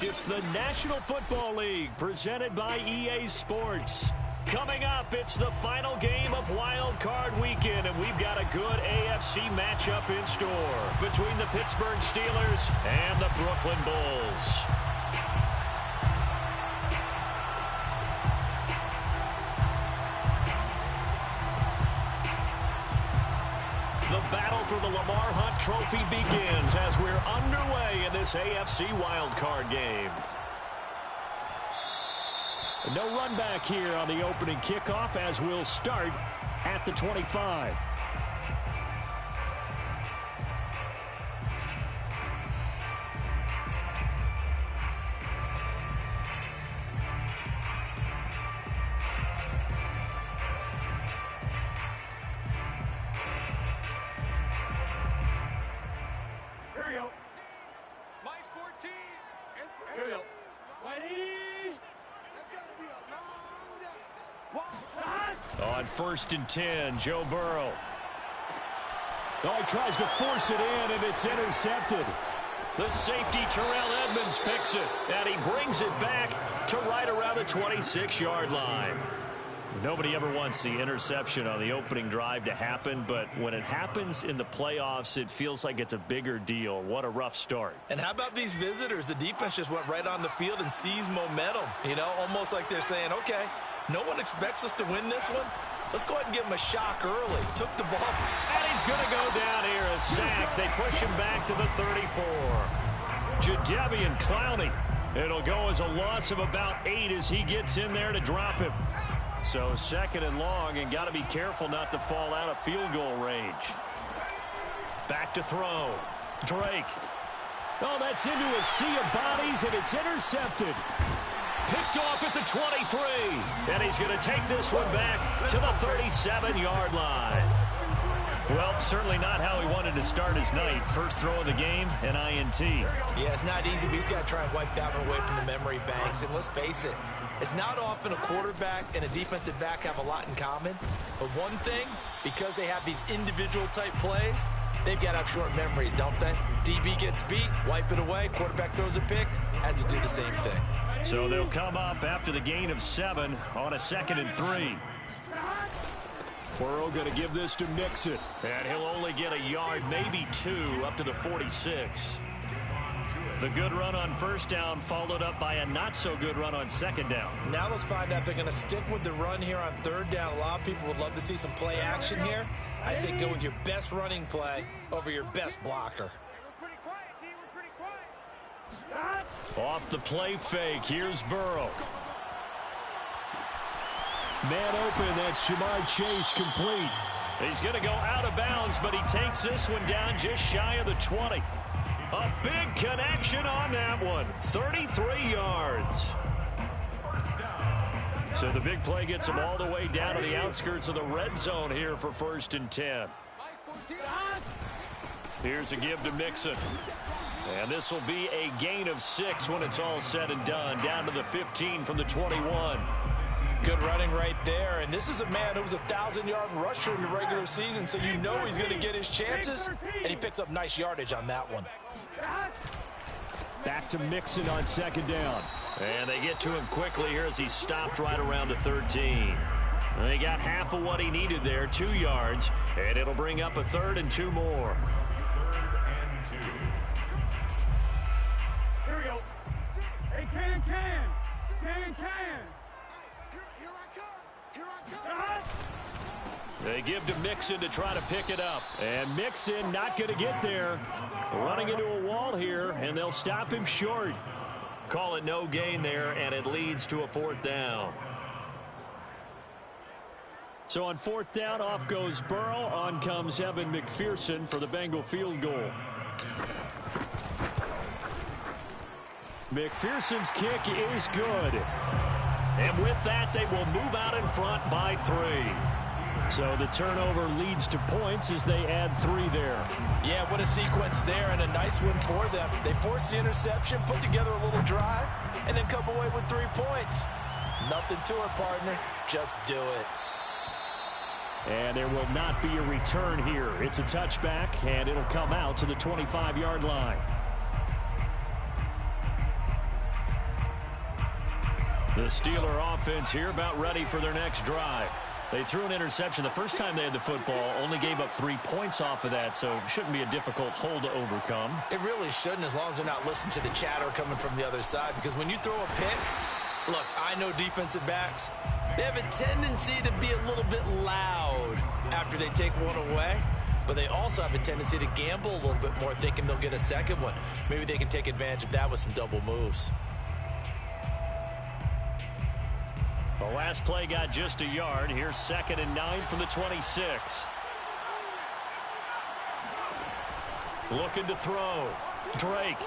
next. It's the National Football League presented by EA Sports. Coming up, it's the final game of Wild Card Weekend, and we've got a good AFC matchup in store between the Pittsburgh Steelers and the Brooklyn Bulls. The battle for the Lamar Hunt Trophy begins as we're underway in this AFC wildcard game. No run back here on the opening kickoff as we'll start at the 25. On 1st and 10, Joe Burrow. Oh, he tries to force it in, and it's intercepted. The safety, Terrell Edmunds, picks it, and he brings it back to right around the 26-yard line. Nobody ever wants the interception on the opening drive to happen, but when it happens in the playoffs, it feels like it's a bigger deal. What a rough start. And how about these visitors? The defense just went right on the field and seized momentum. You know, almost like they're saying, okay, no one expects us to win this one. Let's go ahead and give him a shock early. Took the ball. And he's going to go down here, a sack. They push him back to the 34. Jadeveon Clowney. It'll go as a loss of about 8 as he gets in there to drop him. So 2nd and long, and got to be careful not to fall out of field goal range. Back to throw. Drake. Oh, that's into a sea of bodies, and it's intercepted. Picked off at the 23. And he's going to take this one back to the 37-yard line. Well, certainly not how he wanted to start his night. First throw of the game, an INT. Yeah, it's not easy, but he's got to try and wipe that one away from the memory banks. And let's face it, it's not often a quarterback and a defensive back have a lot in common. But one thing, because they have these individual type plays, they've got to have short memories, don't they? DB gets beat, wipe it away, quarterback throws a pick, has to do the same thing. So they'll come up after the gain of 7 on a 2nd and 3. Burrow going to give this to Mixon. And he'll only get a yard, maybe 2, up to the 46. The good run on 1st down followed up by a not-so-good run on 2nd down. Now let's find out if they're going to stick with the run here on 3rd down. A lot of people would love to see some play action here. I say go with your best running play over your best blocker. Off the play fake, here's Burrow. Man open, that's Ja'Marr Chase complete. He's going to go out of bounds, but he takes this one down just shy of the 20. A big connection on that one, 33 yards. So the big play gets him all the way down to the outskirts of the red zone here for 1st and 10. Here's a give to Mixon. And this will be a gain of 6 when it's all said and done. Down to the 15 from the 21. Good running right there. And this is a man who was a 1,000-yard rusher in the regular season, so you know he's going to get his chances. And he picks up nice yardage on that one. Back to Mixon on 2nd down. And they get to him quickly here as he stopped right around the 13. They got half of what he needed there, 2 yards. And it'll bring up a 3rd and 2 more. Here we go. Hey, can. Here I come. They give to Mixon to try to pick it up. And Mixon not going to get there. Running into a wall here, and they'll stop him short. Call it no gain there, and it leads to a 4th down. So on 4th down, off goes Burrow. On comes Evan McPherson for the Bengal field goal. McPherson's kick is good. And with that, they will move out in front by 3. So the turnover leads to points as they add 3 there. Yeah, what a sequence there, and a nice one for them. They forced the interception, put together a little drive, and then come away with 3 points. Nothing to it, partner. Just do it. And there will not be a return here. It's a touchback, and it'll come out to the 25-yard line. The Steeler offense here about ready for their next drive. They threw an interception the first time they had the football, only gave up 3 points off of that, so it shouldn't be a difficult hole to overcome. It really shouldn't, as long as they're not listening to the chatter coming from the other side, because when you throw a pick, look, I know defensive backs, they have a tendency to be a little bit loud after they take one away, but they also have a tendency to gamble a little bit more, thinking they'll get a second one. Maybe they can take advantage of that with some double moves. The last play got just a yard. Here's 2nd and 9 from the 26. Looking to throw. Drake.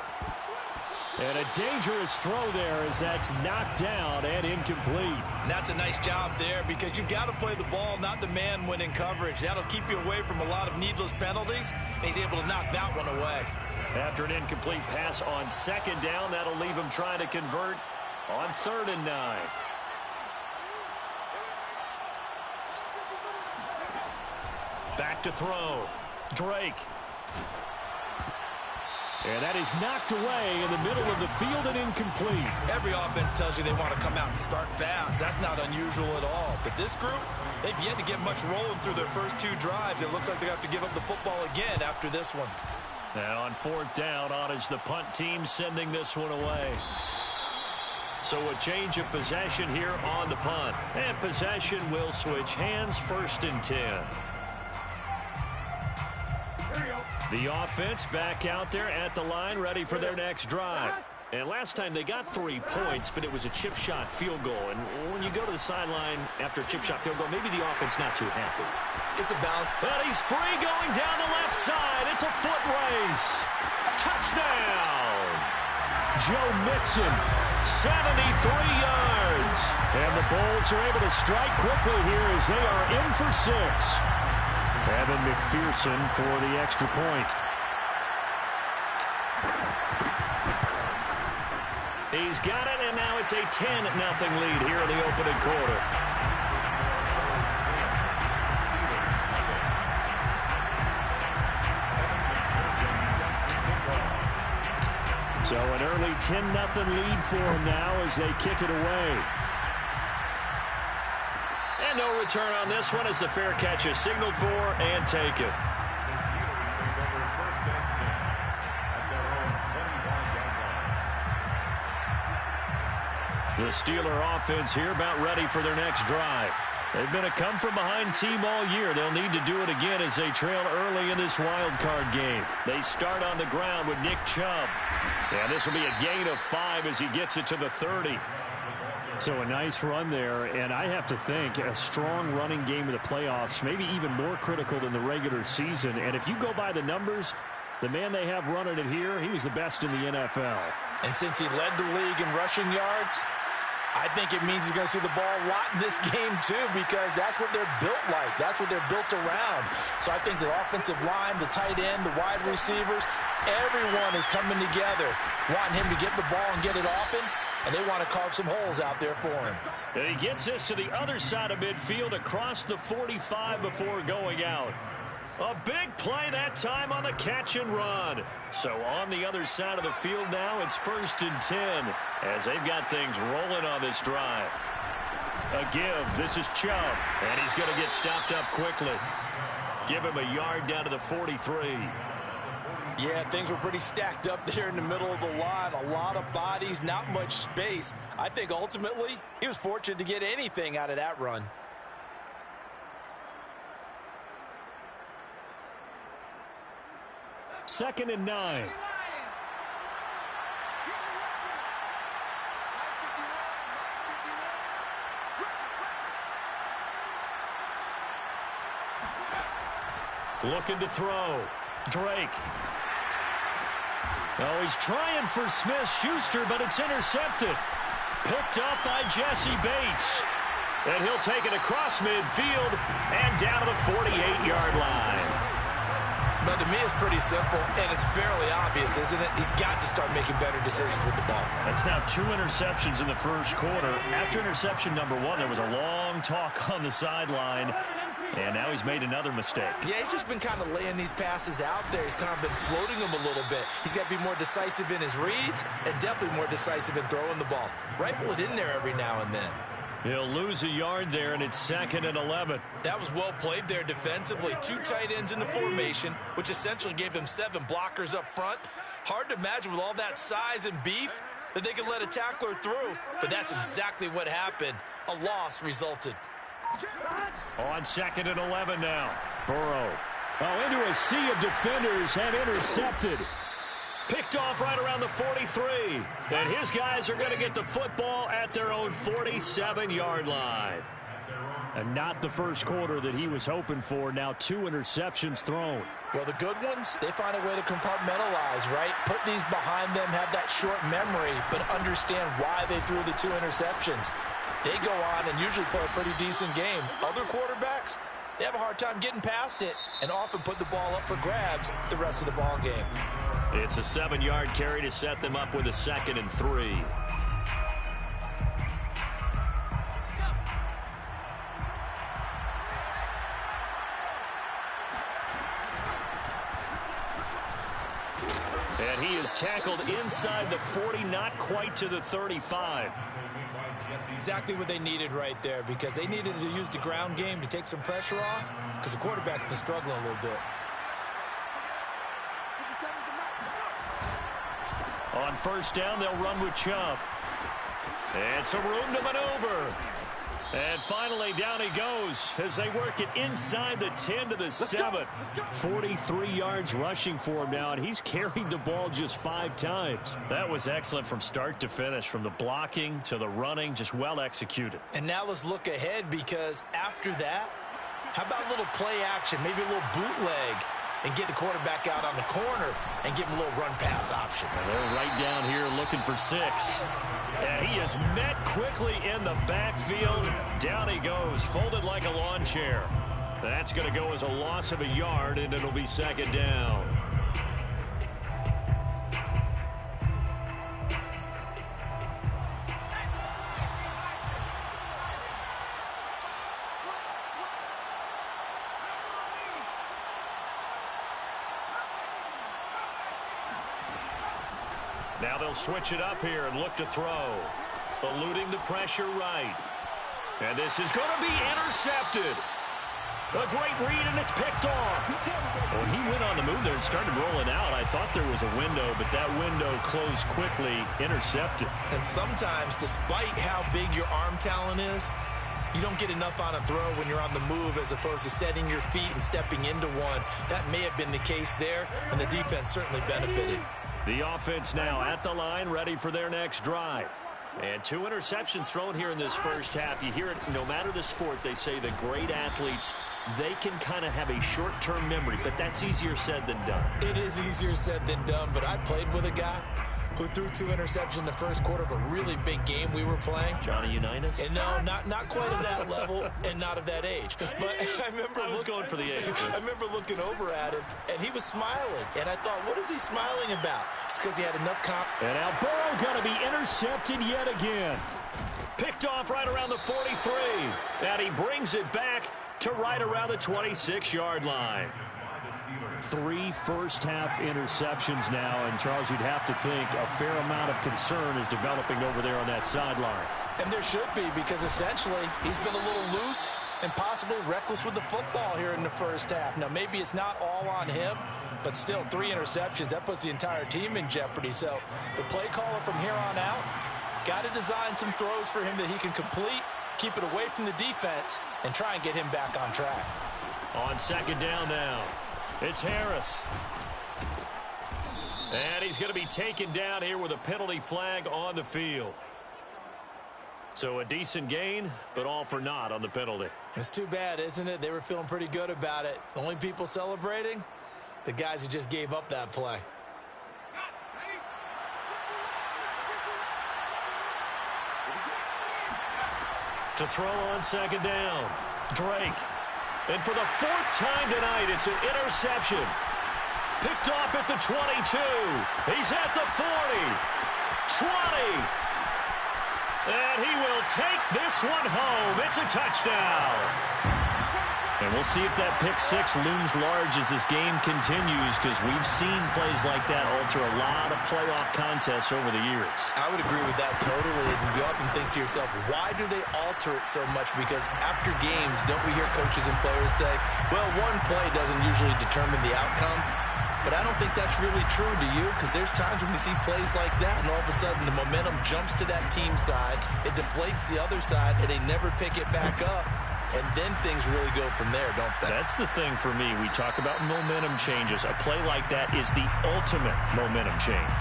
And a dangerous throw there as that's knocked down and incomplete. And that's a nice job there because you've got to play the ball, not the man when in coverage. That'll keep you away from a lot of needless penalties, and he's able to knock that one away. After an incomplete pass on 2nd down, that'll leave him trying to convert on 3rd and 9. Back to throw. Drake. And that is knocked away in the middle of the field and incomplete. Every offense tells you they want to come out and start fast. That's not unusual at all. But this group, they've yet to get much rolling through their first 2 drives. It looks like they have to give up the football again after this one. And on 4th down, on is the punt team sending this one away. So a change of possession here on the punt. And possession will switch hands, 1st and 10. The offense back out there at the line, ready for their next drive. And last time they got 3 points, but it was a chip shot field goal. And when you go to the sideline after a chip shot field goal, maybe the offense not too happy. It's a bounce. But he's free going down the left side. It's a foot race. Touchdown. Joe Mixon, 73 yards. And the Bulls are able to strike quickly here as they are in for 6. Evan McPherson for the extra point. He's got it, and now it's a 10-0 lead here in the opening quarter. So an early 10-0 lead for them now as they kick it away. And no return on this one as the fair catch is signaled for and taken. The Steeler offense here about ready for their next drive. They've been a come-from-behind team all year. They'll need to do it again as they trail early in this wild card game. They start on the ground with Nick Chubb. And this will be a gain of 5 as he gets it to the 30. So a nice run there, and I have to think a strong running game of the playoffs, maybe even more critical than the regular season. And if you go by the numbers, the man they have running it here, he was the best in the NFL. And since he led the league in rushing yards, I think it means he's going to see the ball a lot in this game too, because that's what they're built like. That's what they're built around. So I think the offensive line, the tight end, the wide receivers, everyone is coming together, wanting him to get the ball and get it often. And they want to carve some holes out there for him. And he gets this to the other side of midfield across the 45 before going out. A big play that time on the catch and run. So on the other side of the field now, it's 1st and 10 as they've got things rolling on this drive. A give. This is Chubb. And he's going to get stopped up quickly. Give him a yard down to the 43. Yeah, things were pretty stacked up there in the middle of the line. A lot of bodies, not much space. I think ultimately he was fortunate to get anything out of that run. Second and 9. Looking to throw. Drake. Oh, he's trying for Smith-Schuster, but it's intercepted. Picked up by Jesse Bates. And he'll take it across midfield and down to the 48-yard line. But to me, it's pretty simple, and it's fairly obvious, isn't it? He's got to start making better decisions with the ball. That's now 2 interceptions in the first quarter. After interception number 1, there was a long talk on the sideline. And now he's made another mistake. Yeah, he's just been kind of laying these passes out there. He's kind of been floating them a little bit. He's got to be more decisive in his reads and definitely more decisive in throwing the ball. Rifle it in there every now and then. He'll lose a yard there, and it's 2nd and 11. That was well played there defensively. 2 tight ends in the formation, which essentially gave them 7 blockers up front. Hard to imagine with all that size and beef that they could let a tackler through, but that's exactly what happened. A loss resulted. On 2nd and 11 now. Burrow. Oh, into a sea of defenders and intercepted. Picked off right around the 43. And his guys are going to get the football at their own 47-yard line. And not the first quarter that he was hoping for. Now 2 interceptions thrown. Well, the good ones, they find a way to compartmentalize, right? Put these behind them, have that short memory, but understand why they threw the 2 interceptions. They go on and usually play a pretty decent game. Other quarterbacks, they have a hard time getting past it and often put the ball up for grabs the rest of the ball game. It's a 7-yard carry to set them up with a 2nd and 3. And he is tackled inside the 40, not quite to the 35. Exactly what they needed right there, because they needed to use the ground game to take some pressure off, because the quarterback's been struggling a little bit. On 1st down, they'll run with Chubb. And some room to maneuver. And finally, down he goes as they work it inside the 10 to the 7. 43 yards rushing for him now, and he's carried the ball just 5 times. That was excellent from start to finish, from the blocking to the running, just well executed. And now let's look ahead, because after that, how about a little play action, maybe a little bootleg, and get the quarterback out on the corner and give him a little run-pass option. And they're right down here looking for 6. And he is met quickly in the backfield. Down he goes, folded like a lawn chair. That's going to go as a loss of a yard, and it'll be 2nd down. Now they'll switch it up here and look to throw. Eluding the pressure right. And this is going to be intercepted. A great read, and it's picked off. When he went on the move there and started rolling out, I thought there was a window, but that window closed quickly, intercepted. And sometimes, despite how big your arm talent is, you don't get enough on a throw when you're on the move as opposed to setting your feet and stepping into one. That may have been the case there, and the defense certainly benefited. The offense now at the line, ready for their next drive. And 2 interceptions thrown here in this first half. You hear it, no matter the sport, they say the great athletes, they can kind of have a short-term memory, but that's easier said than done. It is easier said than done, but I played with a guy who threw 2 interceptions in the first quarter of a really big game we were playing. Johnny Unitas? And no, not quite of that level and not of that age. But I was going for the age. I remember looking over at him, and he was smiling. And I thought, what is he smiling about? It's because he had enough And now Burrow going to be intercepted yet again. Picked off right around the 43. And he brings it back to right around the 26-yard line. 3 first-half interceptions now, and Charles, you'd have to think a fair amount of concern is developing over there on that sideline. And there should be, because essentially he's been a little loose and possibly reckless with the football here in the first half. Now, maybe it's not all on him, but still 3 interceptions. That puts the entire team in jeopardy. So the play caller from here on out got to design some throws for him that he can complete, keep it away from the defense, and try and get him back on track. On 2nd down now, it's Harris. And he's going to be taken down here with a penalty flag on the field. So a decent gain, but all for naught on the penalty. It's too bad, isn't it? They were feeling pretty good about it. The only people celebrating, the guys who just gave up that play. To throw on 2nd down, Drake. And for the 4th time tonight, it's an interception. Picked off at the 22. He's at the 40. 20. And he will take this one home. It's a touchdown. And we'll see if that pick six looms large as this game continues, because we've seen plays like that alter a lot of playoff contests over the years. I would agree with that totally. And you often think to yourself, why do they alter it so much? Because after games, don't we hear coaches and players say, well, one play doesn't usually determine the outcome. But I don't think that's really true, do you? Because there's times when we see plays like that, and all of a sudden the momentum jumps to that team side. It deflates the other side, and they never pick it back up. And then things really go from there, don't they? That's the thing for me. We talk about momentum changes. A play like that is the ultimate momentum change.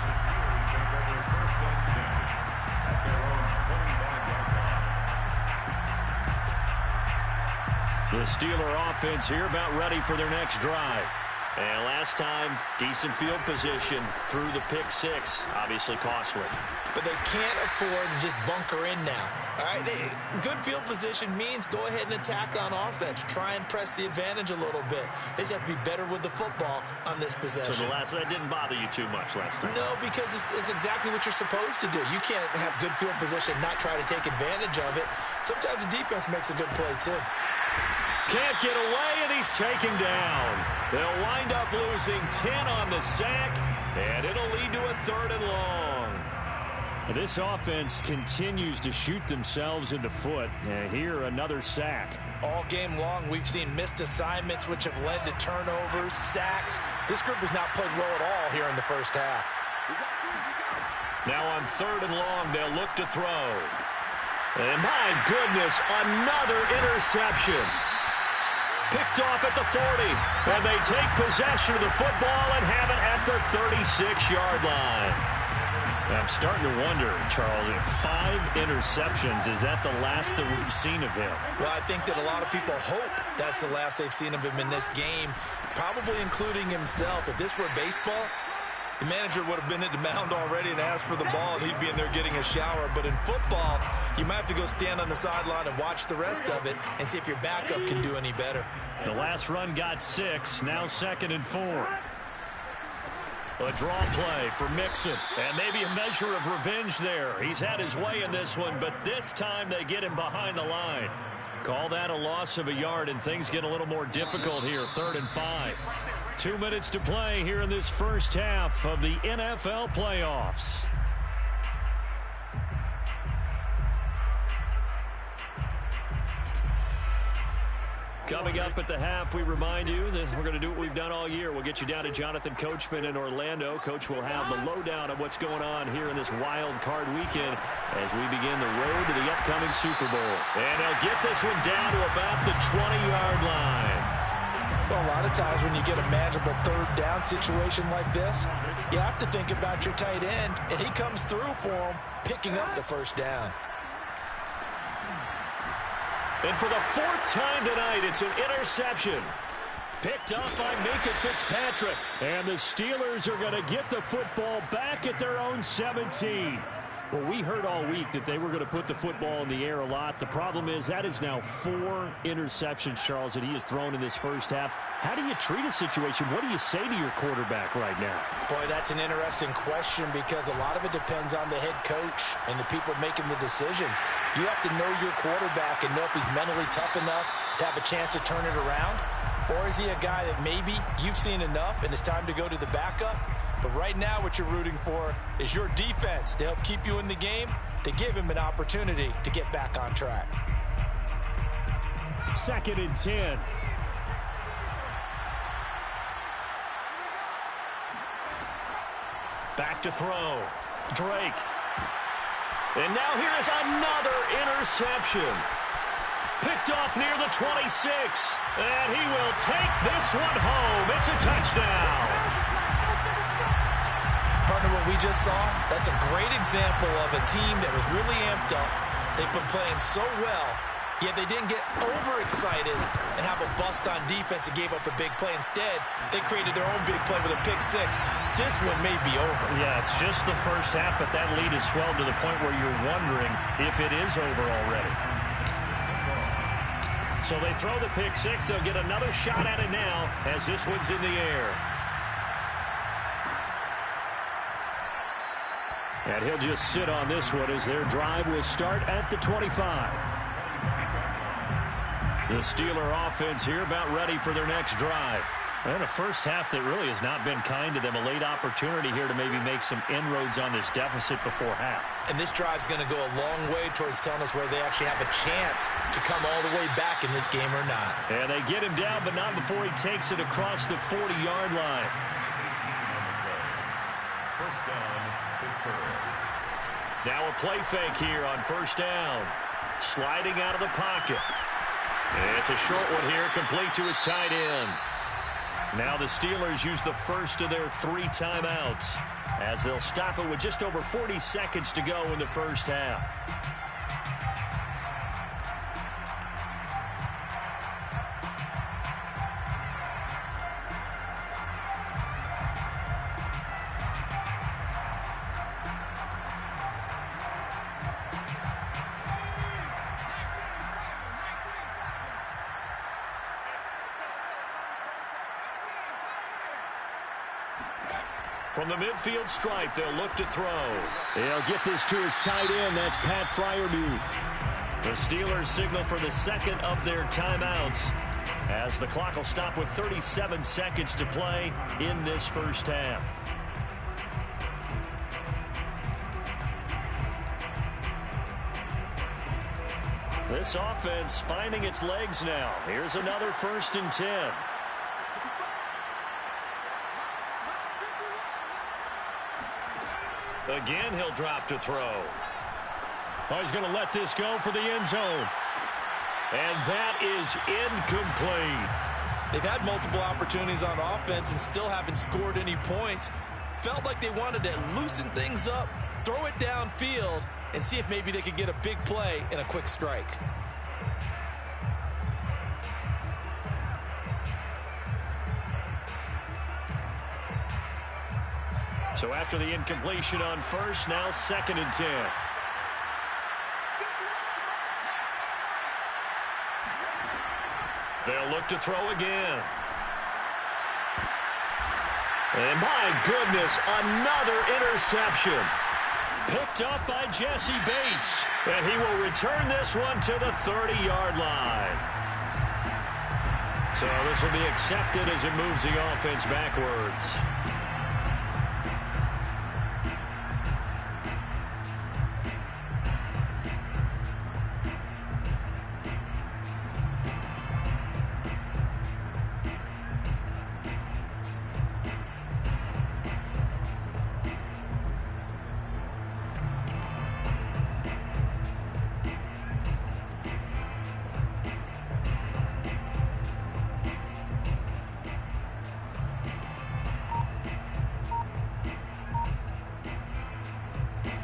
The Steeler offense here about ready for their next drive. And last time, decent field position through the pick six. Obviously costly. But they can't afford to just bunker in now. All right, good field position means go ahead and attack on offense. Try and press the advantage a little bit. They just have to be better with the football on this possession. So that didn't bother you too much last time? No, because it's exactly what you're supposed to do. You can't have good field position, not try to take advantage of it. Sometimes the defense makes a good play, too. Can't get away, and he's taken down. They'll wind up losing 10 on the sack, and it'll lead to a 3rd and long. This offense continues to shoot themselves in the foot. And here, another sack. All game long, we've seen missed assignments, which have led to turnovers, sacks. This group has not played well at all here in the first half. Now on 3rd and long, they'll look to throw. And my goodness, another interception. Picked off at the 40. And they take possession of the football and have it at the 36-yard line. I'm starting to wonder, Charles, if 5 interceptions, is that the last that we've seen of him? Well, I think that a lot of people hope that's the last they've seen of him in this game, probably including himself. If this were baseball, the manager would have been at the mound already and asked for the ball, and he'd be in there getting a shower. But in football, you might have to go stand on the sideline and watch the rest of it and see if your backup can do any better. The last run got 6, now 2nd and 4. A draw play for Mixon, and maybe a measure of revenge there. He's had his way in this one, but this time they get him behind the line. Call that a loss of a yard, and things get a little more difficult here, 3rd and 5. 2 minutes to play here in this first half of the NFL playoffs. Coming up at the half, we remind you that we're going to do what we've done all year. We'll get you down to Jonathan Coachman in Orlando. Coach will have the lowdown of what's going on here in this wild card weekend as we begin the road to the upcoming Super Bowl. And they'll get this one down to about the 20-yard line. Well, a lot of times when you get a manageable 3rd down situation like this, you have to think about your tight end, and he comes through for him, picking up the 1st down. And for the 4th time tonight, it's an interception. Picked up by Minkah Fitzpatrick. And the Steelers are going to get the football back at their own 17. Well, we heard all week that they were going to put the football in the air a lot. The problem is that is now 4 interceptions, Charles, that he has thrown in this first half. How do you treat a situation? What do you say to your quarterback right now? Boy, that's an interesting question because a lot of it depends on the head coach and the people making the decisions. You have to know your quarterback and know if he's mentally tough enough to have a chance to turn it around. Or is he a guy that maybe you've seen enough and it's time to go to the backup? But right now what you're rooting for is your defense to help keep you in the game, to give him an opportunity to get back on track. 2nd and 10. Back to throw. Drake. And now here is another interception. Picked off near the 26. And he will take this one home. It's a touchdown. Partner, what we just saw, that's a great example of a team that was really amped up. They've been playing so well, yet they didn't get overexcited and have a bust on defense and gave up a big play. Instead, they created their own big play with a pick 6. This one may be over. Yeah, it's just the first half, but that lead has swelled to the point where you're wondering if it is over already. So they throw the pick 6. They'll get another shot at it now as this one's in the air. And he'll just sit on this one as their drive will start at the 25. The Steeler offense here about ready for their next drive. And a first half that really has not been kind to them. A late opportunity here to maybe make some inroads on this deficit before half. And this drive's going to go a long way towards telling us whether they actually have a chance to come all the way back in this game or not. And they get him down, but not before he takes it across the 40-yard line. First down, Pittsburgh. Now a play fake here on first down. Sliding out of the pocket. It's a short one here, complete to his tight end. Now the Steelers use the first of their 3 timeouts as they'll stop it with just over 40 seconds to go in the first half. From the midfield stripe, they'll look to throw. They'll get this to his tight end. That's Pat Freiermuth. The Steelers signal for the second of their timeouts as the clock will stop with 37 seconds to play in this first half. This offense finding its legs now. Here's another 1st and 10. Again, he'll drop to throw. Oh, he's going to let this go for the end zone. And that is incomplete. They've had multiple opportunities on offense and still haven't scored any points. Felt like they wanted to loosen things up, throw it downfield, and see if maybe they could get a big play and a quick strike. So after the incompletion on first, now 2nd and 10. They'll look to throw again. And my goodness, another interception. Picked up by Jesse Bates. And he will return this one to the 30-yard line. So this will be accepted as it moves the offense backwards.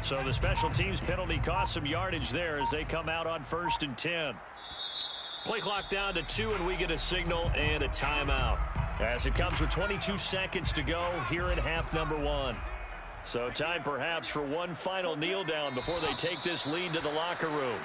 So the special teams penalty cost some yardage there as they come out on 1st and 10. Play clock down to 2, and we get a signal and a timeout as it comes with 22 seconds to go here in half number 1. So time perhaps for one final kneel down before they take this lead to the locker room.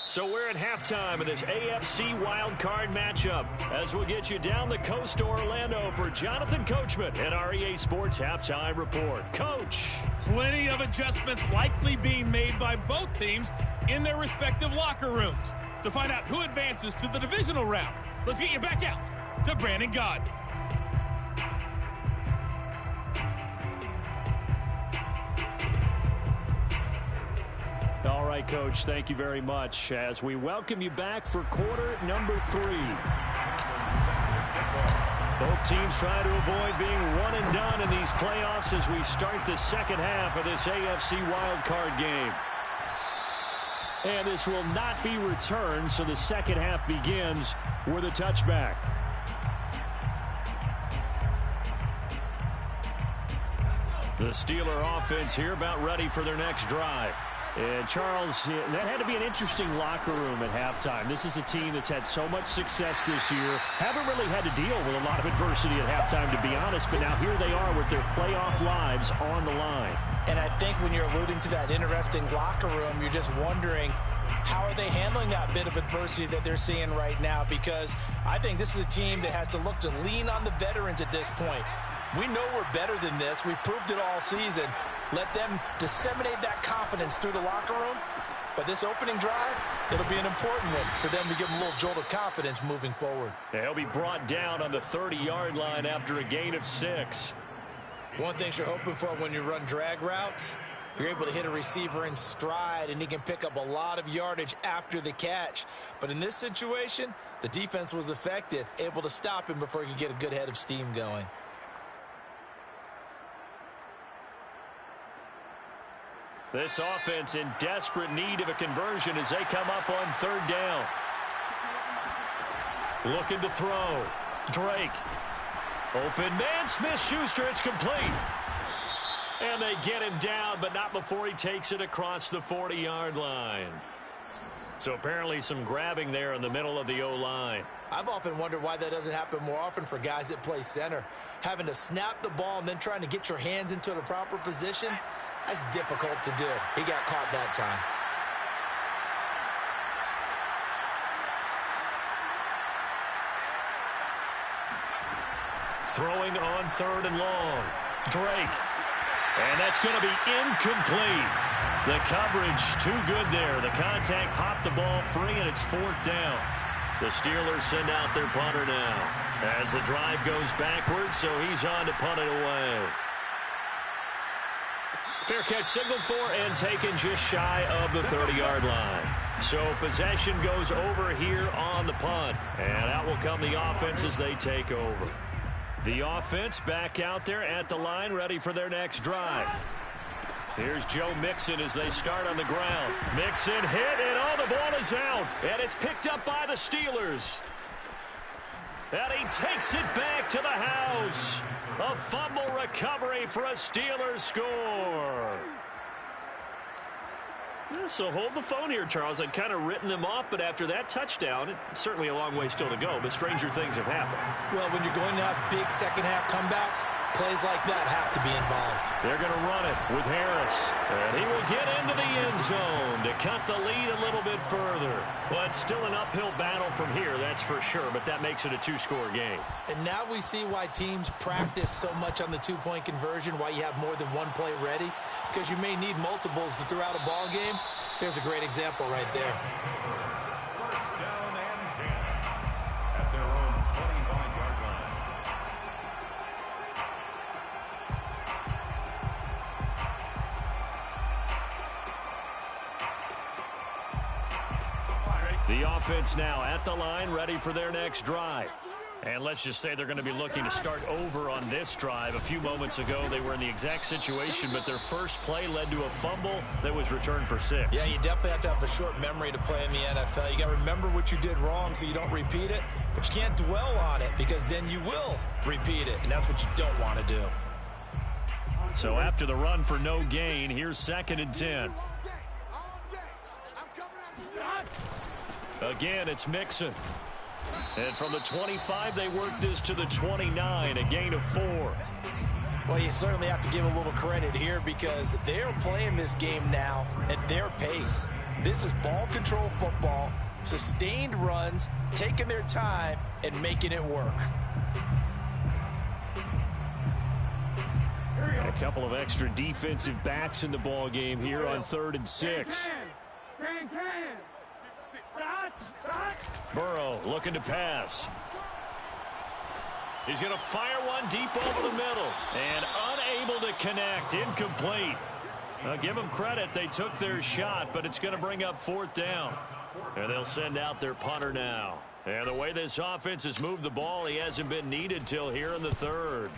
So we're at halftime of this AFC wildcard matchup as we'll get you down the coast to Orlando for Jonathan Coachman and our EA Sports Halftime Report. Coach. Plenty of adjustments likely being made by both teams in their respective locker rooms. To find out who advances to the divisional round, let's get you back out to Brandon Gaudin. All right, Coach, thank you very much as we welcome you back for quarter number 3. Both teams trying to avoid being one and done in these playoffs as we start the second half of this AFC wildcard game. And this will not be returned, so the second half begins with a touchback. The Steeler offense here about ready for their next drive. And, Charles, that had to be an interesting locker room at halftime. This is a team that's had so much success this year. Haven't really had to deal with a lot of adversity at halftime, to be honest. But now here they are with their playoff lives on the line. And I think when you're alluding to that interesting locker room, you're just wondering, how are they handling that bit of adversity that they're seeing right now? Because I think this is a team that has to look to lean on the veterans at this point. We know we're better than this. We've proved it all season. Let them disseminate that confidence through the locker room. But this opening drive, it'll be an important one for them to give them a little jolt of confidence moving forward. Yeah, he'll be brought down on the 30-yard line after a gain of 6. One thing you're hoping for when you run drag routes, you're able to hit a receiver in stride, and he can pick up a lot of yardage after the catch. But in this situation, the defense was effective, able to stop him before he could get a good head of steam going. This offense in desperate need of a conversion as they come up on 3rd down. Looking to throw. Drake. Open man, Smith-Schuster, it's complete. And they get him down, but not before he takes it across the 40-yard line. So apparently some grabbing there in the middle of the O-line. I've often wondered why that doesn't happen more often for guys that play center. Having to snap the ball and then trying to get your hands into the proper position, that's difficult to do. He got caught that time. Throwing on 3rd and long. Drake. And that's going to be incomplete. The coverage too good there. The contact popped the ball free, and it's 4th down. The Steelers send out their punter now as the drive goes backwards, so he's on to punt it away. Fair catch signaled for and taken just shy of the 30-yard line. So possession goes over here on the punt, and out will come the offense as they take over. The offense back out there at the line, ready for their next drive. Here's Joe Mixon as they start on the ground. Mixon hit, and the ball is out. And it's picked up by the Steelers. And he takes it back to the house. A fumble recovery for a Steelers score. So hold the phone here, Charles. I'd kind of written them off, but after that touchdown, it's certainly a long way still to go, but stranger things have happened. Well, when you're going to have big second-half comebacks, plays like that have to be involved. They're going to run it with Harris. And he will get into the end zone to cut the lead a little bit further. Well, it's still an uphill battle from here, that's for sure, but that makes it a 2-score game. And now we see why teams practice so much on the 2-point conversion, why you have more than one play ready, because you may need multiples to throw out a ball game. There's a great example right there. 1st down and 10 at their own 25-yard line. The offense now at the line, ready for their next drive. And let's just say they're going to be looking to start over on this drive. A few moments ago, they were in the exact situation, but their first play led to a fumble that was returned for 6. Yeah, you definitely have to have a short memory to play in the NFL. You got to remember what you did wrong so you don't repeat it, but you can't dwell on it because then you will repeat it, and that's what you don't want to do. So after the run for no gain, here's 2nd and 10. Again, it's Mixon. And from the 25, they work this to the 29, a gain of 4. Well, you certainly have to give a little credit here because they're playing this game now at their pace. This is ball control football, sustained runs, taking their time, and making it work. A couple of extra defensive backs in the ball game here on 3rd and 6. Burrow looking to pass. He's going to fire one deep over the middle and unable to connect. Incomplete. I'll give them credit. They took their shot, but it's going to bring up 4th down. And they'll send out their punter now. And the way this offense has moved the ball, he hasn't been needed till here in the 3rd.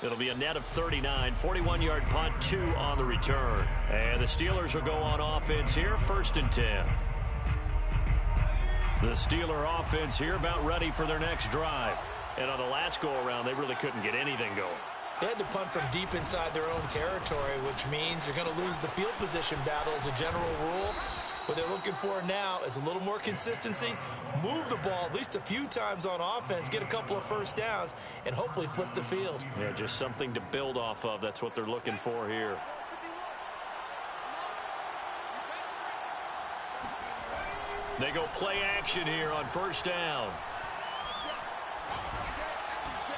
It'll be a net of 39, 41-yard punt, 2 on the return. And the Steelers will go on offense here, 1st and 10. The Steeler offense here about ready for their next drive. And on the last go-around, they really couldn't get anything going. They had to punt from deep inside their own territory, which means you're going to lose the field position battle as a general rule. What they're looking for now is a little more consistency, move the ball at least a few times on offense, get a couple of first downs, and hopefully flip the field. Yeah, just something to build off of. That's what they're looking for here. They go play action here on first down.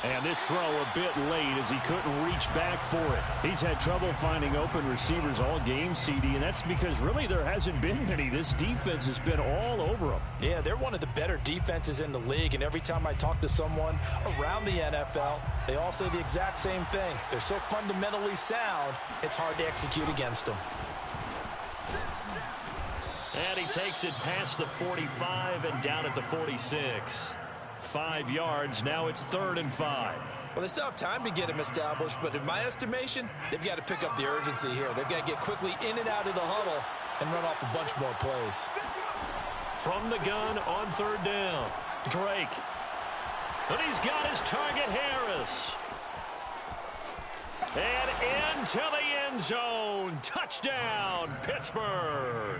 And this throw a bit late as he couldn't reach back for it. He's had trouble finding open receivers all game, CD, and that's because really there hasn't been many. This defense has been all over them. Yeah, they're one of the better defenses in the league, and every time I talk to someone around the NFL, they all say the exact same thing. They're so fundamentally sound, it's hard to execute against them. And he takes it past the 45 and down at the 46. 5 yards. Now it's 3rd and 5. Well, they still have time to get him established, but in my estimation, they've got to pick up the urgency here. They've got to get quickly in and out of the huddle and run off a bunch more plays. From the gun on 3rd down, Drake. And he's got his target, Harris. And into the end zone. Touchdown, Pittsburgh.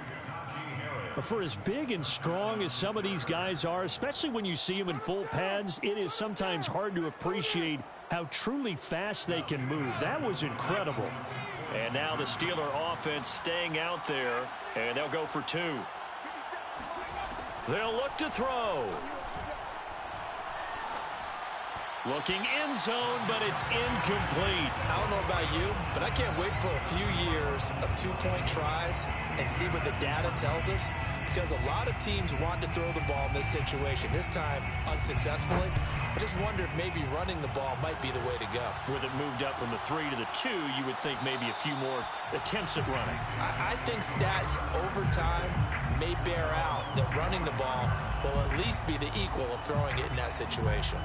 For as big and strong as some of these guys are, especially when you see them in full pads, it is sometimes hard to appreciate how truly fast they can move. That was incredible. And now the Steeler offense staying out there, and they'll go for 2. They'll look to throw. Looking end zone, but it's incomplete. I don't know about you, but I can't wait for a few years of 2-point tries and see what the data tells us, because a lot of teams want to throw the ball in this situation, this time unsuccessfully. I just wonder if maybe running the ball might be the way to go. With it moved up from the 3 to the 2, you would think maybe a few more attempts at running. I think stats over time may bear out that running the ball will at least be the equal of throwing it in that situation.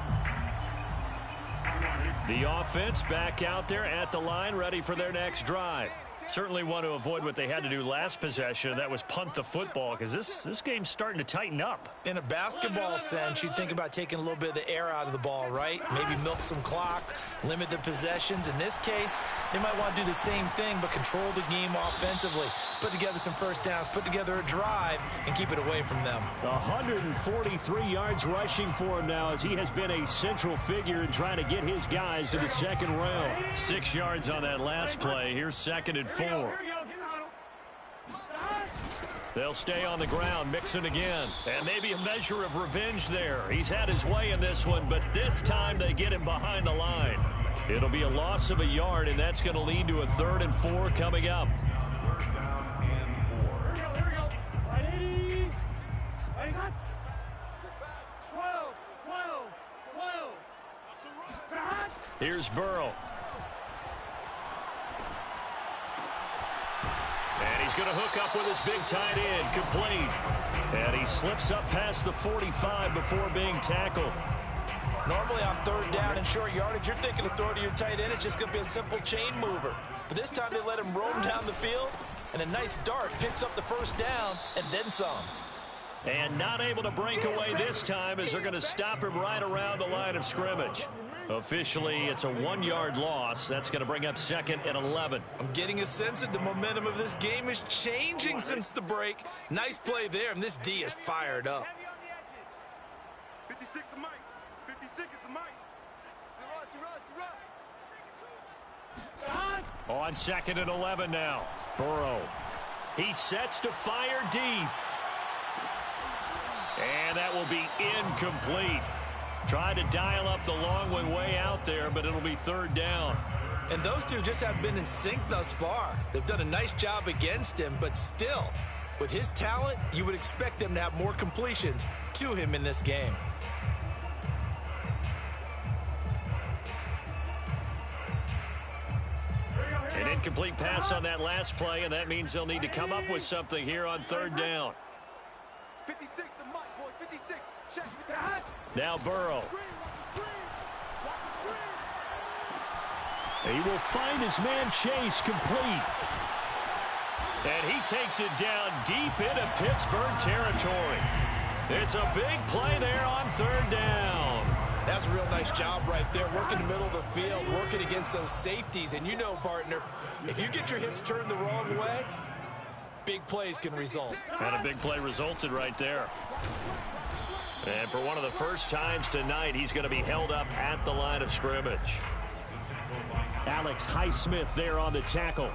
The offense back out there at the line, ready for their next drive. Certainly want to avoid what they had to do last possession. That was punt the football, because this game's starting to tighten up. In a basketball sense, you'd think about taking a little bit of the air out of the ball, right? Maybe milk some clock, limit the possessions. In this case, they might want to do the same thing, but control the game offensively. Put together some first downs, put together a drive, and keep it away from them. 143 yards rushing for him now, as he has been a central figure in trying to get his guys to the second round. 6 yards on that last play. Here's 2nd and 4. They'll stay on the ground, Mixon again. And maybe a measure of revenge there. He's had his way in this one, but this time they get him behind the line. It'll be a loss of a yard, and that's going to lead to a 3rd and 4 coming up. Here's Burrow. And he's going to hook up with his big tight end, complete. And he slips up past the 45 before being tackled. Normally on 3rd down and short yardage, you're thinking of throw to your tight end. It's just going to be a simple chain mover. But this time they let him roam down the field, and a nice dart picks up the first down and then some. And not able to break away this time, as they're going to stop him right around the line of scrimmage. Officially, it's a 1-yard loss. That's going to bring up 2nd and 11. I'm getting a sense that the momentum of this game is changing since the break. Nice play there, and this D is fired up. 56 the mic. 56 is the mic. On 2nd and 11 now. Burrow. He sets to fire deep. And that will be incomplete. Tried to dial up the long one way out there, but it'll be 3rd down. And those two just haven't been in sync thus far. They've done a nice job against him, but still, with his talent, you would expect them to have more completions to him in this game. An incomplete pass on that last play, and that means they'll need to come up with something here on 3rd down. 56 the mic, boys. 56. Check with the hat. Now Burrow. He will find his man Chase, complete. And he takes it down deep into Pittsburgh territory. It's a big play there on 3rd down. That's a real nice job right there, working the middle of the field, working against those safeties. And you know, partner, if you get your hips turned the wrong way, big plays can result. And a big play resulted right there. And for one of the first times tonight, he's going to be held up at the line of scrimmage. Alex Highsmith there on the tackle.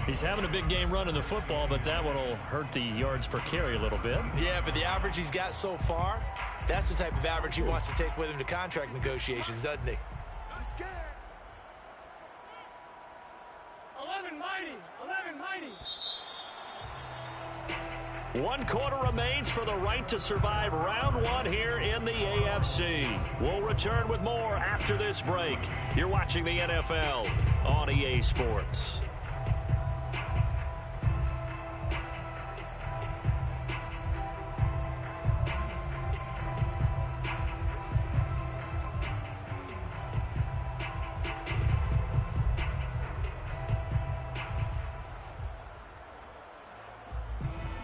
He's having a big game running the football, but that one will hurt the yards per carry a little bit. Yeah, but the average he's got so far, that's the type of average he wants to take with him to contract negotiations, doesn't he? 11 mighty. 11 mighty. 1 quarter remains for the right to survive round 1 here in the AFC. We'll return with more after this break. You're watching the NFL on EA Sports.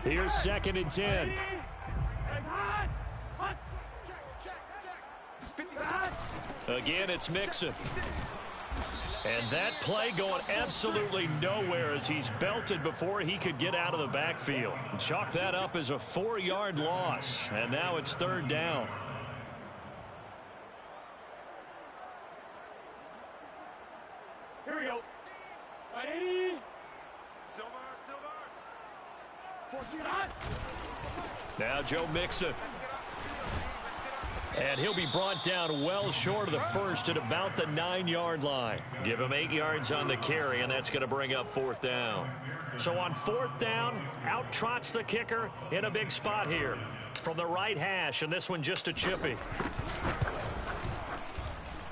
Here's 2nd and 10. Again, it's Mixon. And that play going absolutely nowhere as he's belted before he could get out of the backfield. Chalk that up as a 4-yard loss. And now it's 3rd down. Here we go. Ready? Silver. 14. Now Joe Mixon. And he'll be brought down well short of the first at about the 9-yard line. Give him 8 yards on the carry, and that's going to bring up 4th down. So on 4th down, out trots the kicker in a big spot here from the right hash, and this one just a chippy.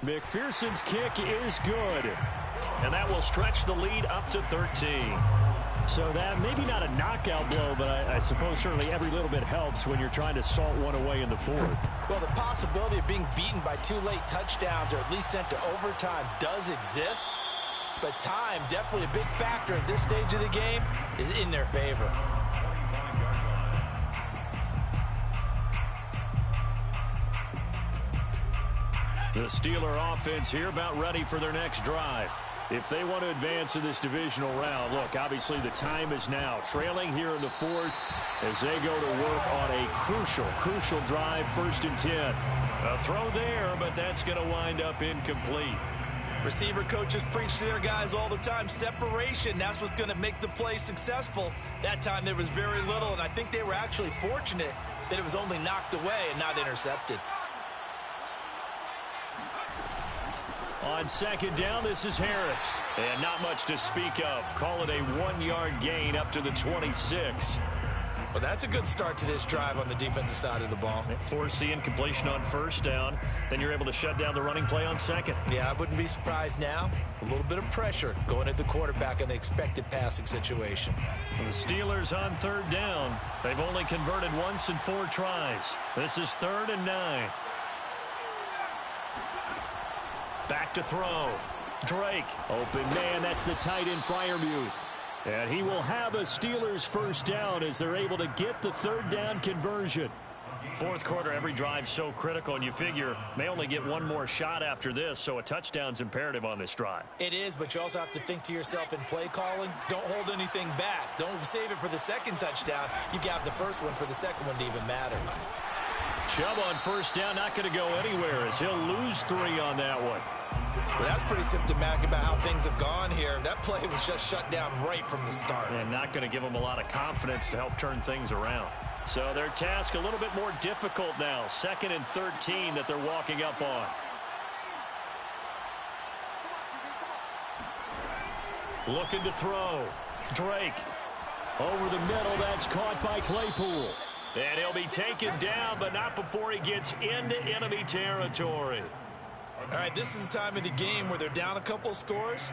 McPherson's kick is good, and that will stretch the lead up to 13. So that maybe not a knockout blow, but I suppose certainly every little bit helps when you're trying to salt one away in the 4th. Well, the possibility of being beaten by 2 late touchdowns or at least sent to overtime does exist. But time, definitely a big factor at this stage of the game, is in their favor. The Steeler offense here about ready for their next drive. If they want to advance in this divisional round, look, obviously the time is now. Trailing here in the 4th as they go to work on a crucial drive, 1st and 10. A throw there, but that's going to wind up incomplete. Receiver coaches preach to their guys all the time. Separation, that's what's going to make the play successful. That time there was very little, and I think they were actually fortunate that it was only knocked away and not intercepted. On 2nd down, this is Harris. And not much to speak of. Call it a 1-yard gain up to the 26. Well, that's a good start to this drive on the defensive side of the ball. Force the incompletion on 1st down. Then you're able to shut down the running play on 2nd. Yeah, I wouldn't be surprised now. A little bit of pressure going at the quarterback in an expected passing situation. The Steelers on 3rd down. They've only converted once in 4 tries. This is 3rd and 9. Back to throw. Drake. Open man. That's the tight end, Freiermuth. And he will have a Steelers 1st down as they're able to get the 3rd down conversion. 4th quarter, every drive so critical, and you figure may only get one more shot after this, so a touchdown's imperative on this drive. It is, but you also have to think to yourself in play calling, don't hold anything back. Don't save it for the 2nd touchdown. You got the 1st one for the 2nd one to even matter. Chubb on 1st down, not going to go anywhere as he'll lose 3 on that one. Well, that's pretty symptomatic about how things have gone here. That play was just shut down right from the start. And not going to give them a lot of confidence to help turn things around. So their task a little bit more difficult now. 2nd and 13 that they're walking up on. Looking to throw. Drake. Over the middle, that's caught by Claypool. And he'll be taken down, but not before he gets into enemy territory. All right, this is the time of the game where they're down a couple scores,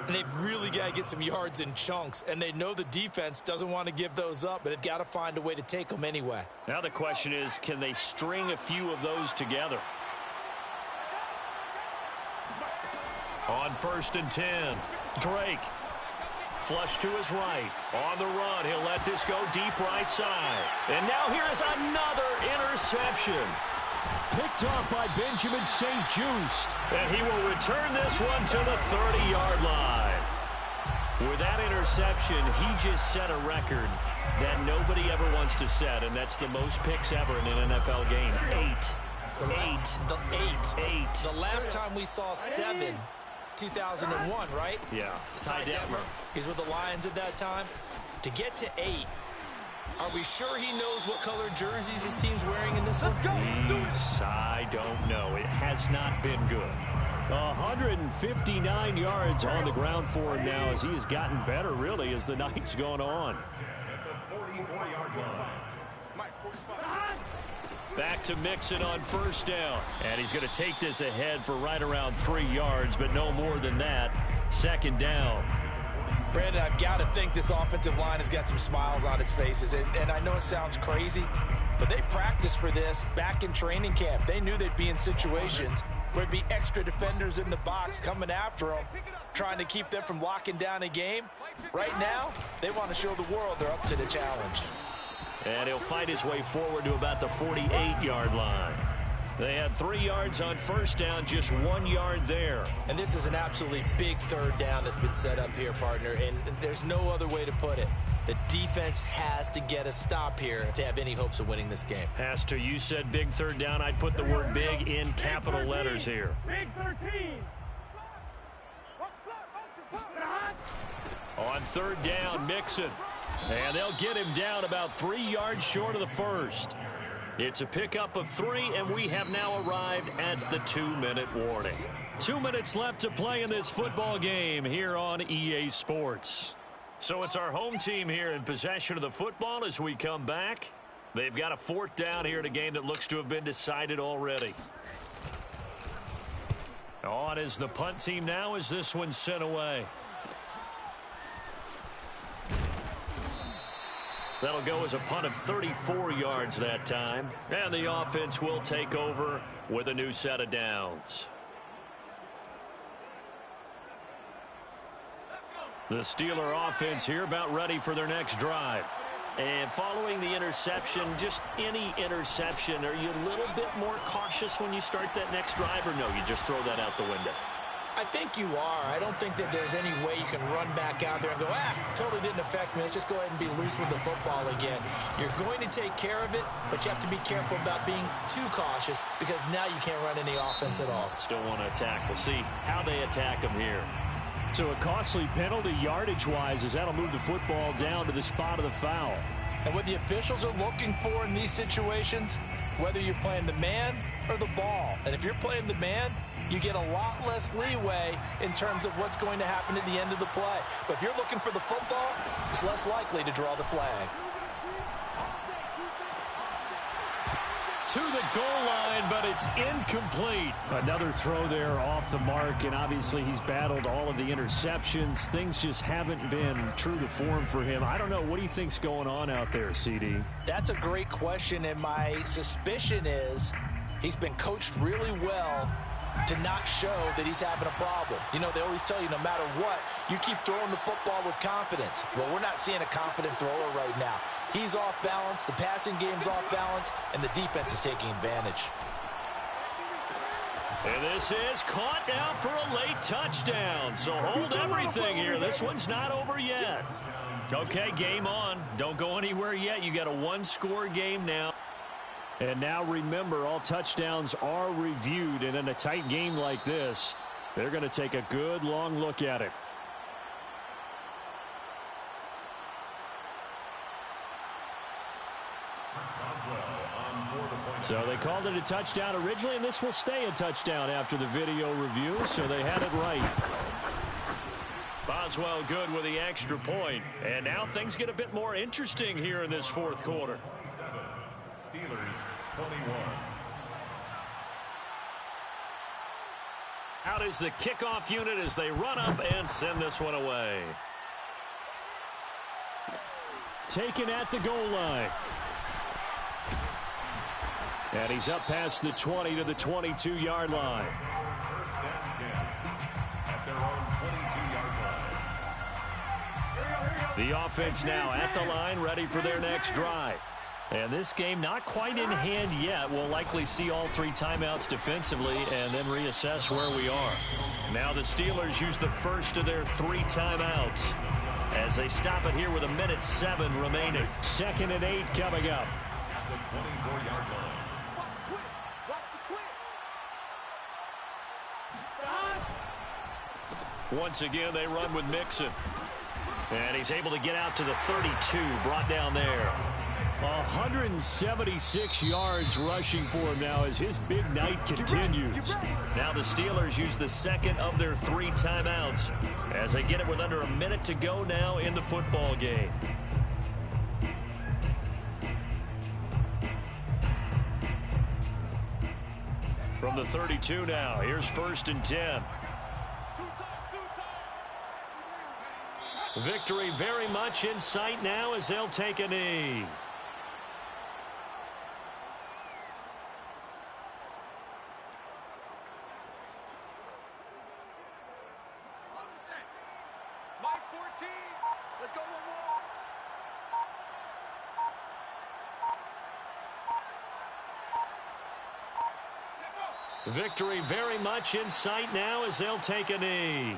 and they've really got to get some yards in chunks, and they know the defense doesn't want to give those up, but they've got to find a way to take them anyway. Now the question is, can they string a few of those together? On 1st and 10, Drake. Flush to his right. On the run, he'll let this go deep right side. And now here is another interception. picked off by Benjamin St-Juste. And he will return this one to the 30-yard line. With that interception, he just set a record that nobody ever wants to set, and that's the most picks ever in an NFL game. 8. The last time we saw 7, 2001, right? Yeah. Ty Detmer. He's with the Lions at that time. To get to 8, are we sure he knows what color jerseys his team's wearing in this one? I don't know. It has not been good. 159 yards on the ground for him now as he has gotten better, really, as the night's gone on. Back to Mixon on first down. And he's going to take this ahead for right around 3 yards, but no more than that. Second down. Brandon, I've got to think this offensive line has got some smiles on its faces. And I know it sounds crazy, but they practiced for this back in training camp. They knew they'd be in situations where there'd be extra defenders in the box coming after them, trying to keep them from locking down a game. Right now, they want to show the world they're up to the challenge. And he'll fight his way forward to about the 48-yard line. They had 3 yards on first down, just 1 yard there. And this is an absolutely big third down that's been set up here, partner, and there's no other way to put it. The defense has to get a stop here if they have any hopes of winning this game. Has to. You said big third down. I'd put the word big in capital letters here. Big 13. On third down, Mixon. And they'll get him down about 3 yards short of the first. It's a pickup of 3, and we have now arrived at the 2-minute warning. 2 minutes left to play in this football game here on EA Sports. So it's our home team here in possession of the football as we come back. They've got a 4th down here in a game that looks to have been decided already. On is the punt team now as this one's sent away. That'll go as a punt of 34 yards that time. And the offense will take over with a new set of downs. The Steeler offense here about ready for their next drive. And following the interception, just any interception, are you a little bit more cautious when you start that next drive, or no, you just throw that out the window? I think you are. I don't think that there's any way you can run back out there and go, totally didn't affect me. Let's just go ahead and be loose with the football again. You're going to take care of it, but you have to be careful about being too cautious because now you can't run any offense at all. Still want to attack. We'll see how they attack them here. So a costly penalty yardage-wise as that'll move the football down to the spot of the foul. And what the officials are looking for in these situations, whether you're playing the man or the ball, and if you're playing the man, you get a lot less leeway in terms of what's going to happen at the end of the play. But if you're looking for the football, it's less likely to draw the flag. To the goal line, but it's incomplete. Another throw there off the mark, and obviously he's battled all of the interceptions. Things just haven't been true to form for him. I don't know. What do you think's going on out there, CD? That's a great question, and my suspicion is he's been coached really well to not show that he's having a problem. You know, they always tell you no matter what, you keep throwing the football with confidence. Well, we're not seeing a confident thrower right now. He's off balance, the passing game's off balance, and the defense is taking advantage. And this is caught now for a late touchdown. So hold everything here. This one's not over yet. Okay, game on. Don't go anywhere yet. You got a one-score game now. And now remember, all touchdowns are reviewed, and in a tight game like this, they're going to take a good long look at it. So they called it a touchdown originally, and this will stay a touchdown after the video review, so they had it right. Boswell good with the extra point. And now things get a bit more interesting here in this fourth quarter. Steelers 21. Out is the kickoff unit as they run up and send this one away. Taken at the goal line. And he's up past the 20 to the 22-yard line. First and 10 at their own 22-yard line. The offense now at the line, ready for their next drive. And this game not quite in hand yet. We'll likely see all 3 timeouts defensively and then reassess where we are. Now the Steelers use the first of their 3 timeouts as they stop it here with 1:07 remaining. 2nd and 8 coming up. At the 24-yard line. Watch the twins. Watch the twins. Once again, they run with Mixon. And he's able to get out to the 32, brought down there. 176 yards rushing for him now as his big night continues. Now the Steelers use the 2nd of their 3 timeouts as they get it with under a minute to go now in the football game. From the 32 now, here's 1st and 10. Victory very much in sight now as they'll take a knee. Mike 14. Let's go one more. Victory very much in sight now as they'll take a knee.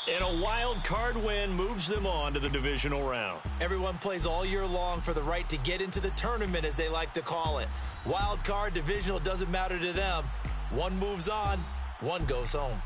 And a wild card win moves them on to the divisional round. Everyone plays all year long for the right to get into the tournament, as they like to call it. Wild card, divisional, doesn't matter to them. One moves on, one goes home.